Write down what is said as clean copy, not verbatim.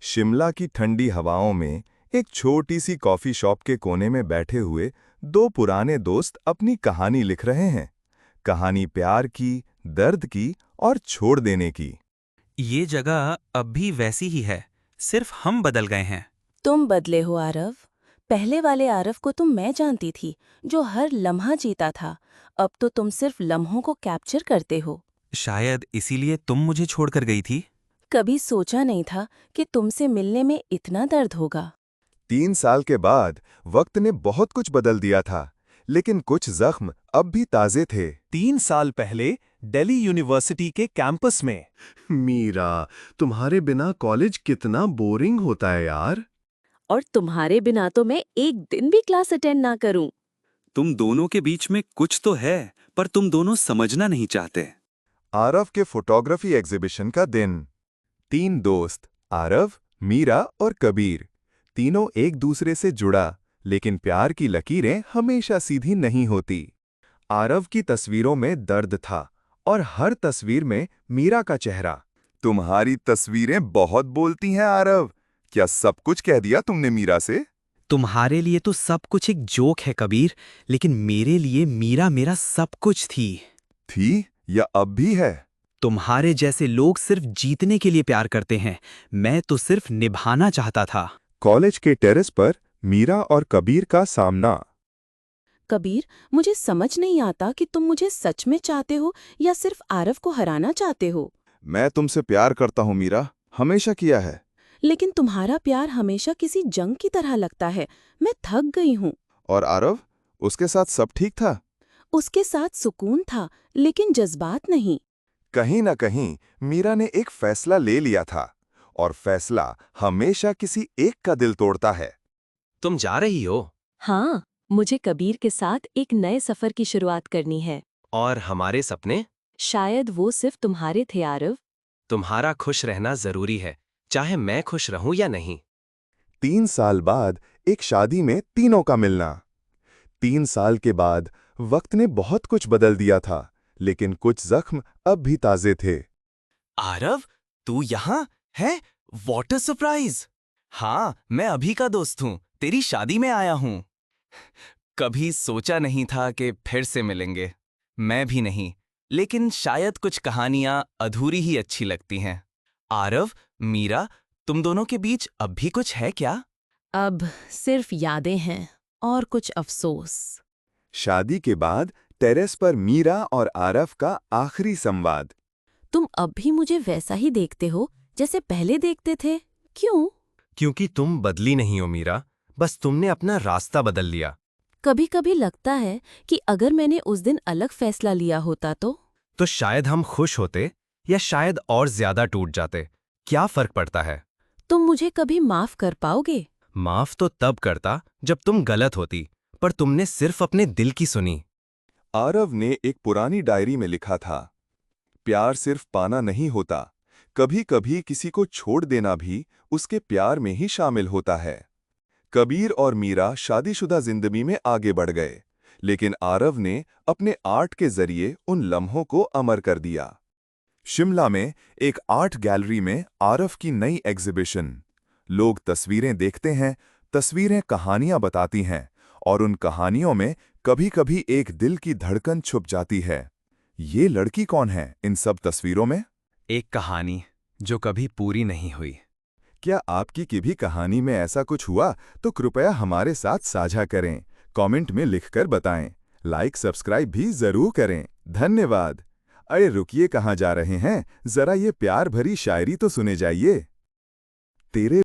शिमला की ठंडी हवाओं में एक छोटी सी कॉफी शॉप के कोने में बैठे हुए दो पुराने दोस्त अपनी कहानी लिख रहे हैं। कहानी प्यार की, दर्द की और छोड़ देने की। ये जगह अब भी वैसी ही है, सिर्फ हम बदल गए हैं। तुम बदले हो आरव। पहले वाले आरव को तो मैं जानती थी, जो हर लम्हा जीता था। अब तो तुम सिर्फ लम्हों को कैप्चर करते हो। शायद इसीलिए तुम मुझे छोड़कर गई थी। कभी सोचा नहीं था कि तुमसे मिलने में इतना दर्द होगा। 3 साल के बाद वक्त ने बहुत कुछ बदल दिया था, लेकिन कुछ जख्म अब भी ताजे थे। 3 साल पहले दिल्ली यूनिवर्सिटी के कैंपस में। मीरा, तुम्हारे बिना कॉलेज कितना बोरिंग होता है यार। और तुम्हारे बिना तो मैं एक दिन भी क्लास अटेंड ना करूं। तुम दोनों के बीच में कुछ तो है, पर तुम दोनों समझना नहीं चाहते। आरव के फोटोग्राफी एग्जीबिशन का दिन। 3 दोस्त, आरव, मीरा और कबीर, तीनों एक दूसरे से जुड़ा, लेकिन प्यार की लकीरें हमेशा सीधी नहीं होती। आरव की तस्वीरों में दर्द था और हर तस्वीर में मीरा का चेहरा। तुम्हारी तस्वीरें बहुत बोलती हैं आरव। क्या सब कुछ कह दिया तुमने मीरा से? तुम्हारे लिए तो सब कुछ एक जोक है कबीर, लेकिन मेरे लिए मीरा मेरा सब कुछ थी। थी या अब भी है? तुम्हारे जैसे लोग सिर्फ जीतने के लिए प्यार करते हैं, मैं तो सिर्फ निभाना चाहता था। कॉलेज के टेरेस पर मीरा और कबीर का सामना। कबीर, मुझे समझ नहीं आता कि तुम मुझे सच में चाहते हो या सिर्फ आरव को हराना चाहते हो। मैं तुमसे प्यार करता हूँ मीरा, हमेशा किया है। लेकिन तुम्हारा प्यार हमेशा किसी जंग की तरह लगता है। मैं थक गई हूँ। और आरव, उसके साथ सब ठीक था? उसके साथ सुकून था, लेकिन जज्बात नहीं। कहीं ना कहीं मीरा ने एक फैसला ले लिया था, और फैसला हमेशा किसी एक का दिल तोड़ता है। तुम जा रही हो? हाँ, मुझे कबीर के साथ एक नए सफर की शुरुआत करनी है। और हमारे सपने? शायद वो सिर्फ तुम्हारे थे आरव। तुम्हारा खुश रहना जरूरी है, चाहे मैं खुश रहूं या नहीं। 3 साल बाद एक शादी में तीनों का मिलना। 3 साल के बाद वक्त ने बहुत कुछ बदल दिया था, लेकिन कुछ जख्म अब भी ताजे थे। आरव, तू यहाँ है? What a surprise! हाँ, मैं अभी का दोस्त हूँ, तेरी शादी में आया हूँ। कभी सोचा नहीं था कि फिर से मिलेंगे। मैं भी नहीं, लेकिन शायद कुछ कहानियां अधूरी ही अच्छी लगती हैं। आरव, मीरा, तुम दोनों के बीच अब भी कुछ है क्या? अब सिर्फ यादें हैं और कुछ अफसोस। शादी के बाद टेरेस पर मीरा और आरव का आखिरी संवाद। तुम अब भी मुझे वैसा ही देखते हो जैसे पहले देखते थे? क्यों? क्योंकि तुम बदली नहीं हो मीरा, बस तुमने अपना रास्ता बदल लिया। कभी कभी लगता है कि अगर मैंने उस दिन अलग फैसला लिया होता तो शायद हम खुश होते, या शायद और ज्यादा टूट जाते। क्या फर्क पड़ता है? तुम मुझे कभी माफ कर पाओगे? माफ तो तब करता जब तुम गलत होती, पर तुमने सिर्फ अपने दिल की सुनी। आरव ने एक पुरानी डायरी में लिखा था, प्यार सिर्फ पाना नहीं होता, कभी कभी किसी को छोड़ देना भी उसके प्यार में ही शामिल होता है। कबीर और मीरा शादीशुदा जिंदगी में आगे बढ़ गए, लेकिन आरव ने अपने आर्ट के जरिए उन लम्हों को अमर कर दिया। शिमला में एक आर्ट गैलरी में आरव की नई एग्जीबिशन। लोग तस्वीरें देखते हैं, तस्वीरें कहानियां बताती हैं, और उन कहानियों में कभी-कभी एक दिल की धड़कन छुप जाती है। ये लड़की कौन है इन सब तस्वीरों में? एक कहानी जो कभी पूरी नहीं हुई। क्या आपकी की भी कहानी में ऐसा कुछ हुआ तो कृपया हमारे साथ साझा करें, कमेंट में लिखकर बताएं। लाइक सब्सक्राइब भी जरूर करें। धन्यवाद। अरे रुकिए, कहाँ जा रहे हैं? जरा ये प्यार भरी शायरी तो सुने जाइए। तेरे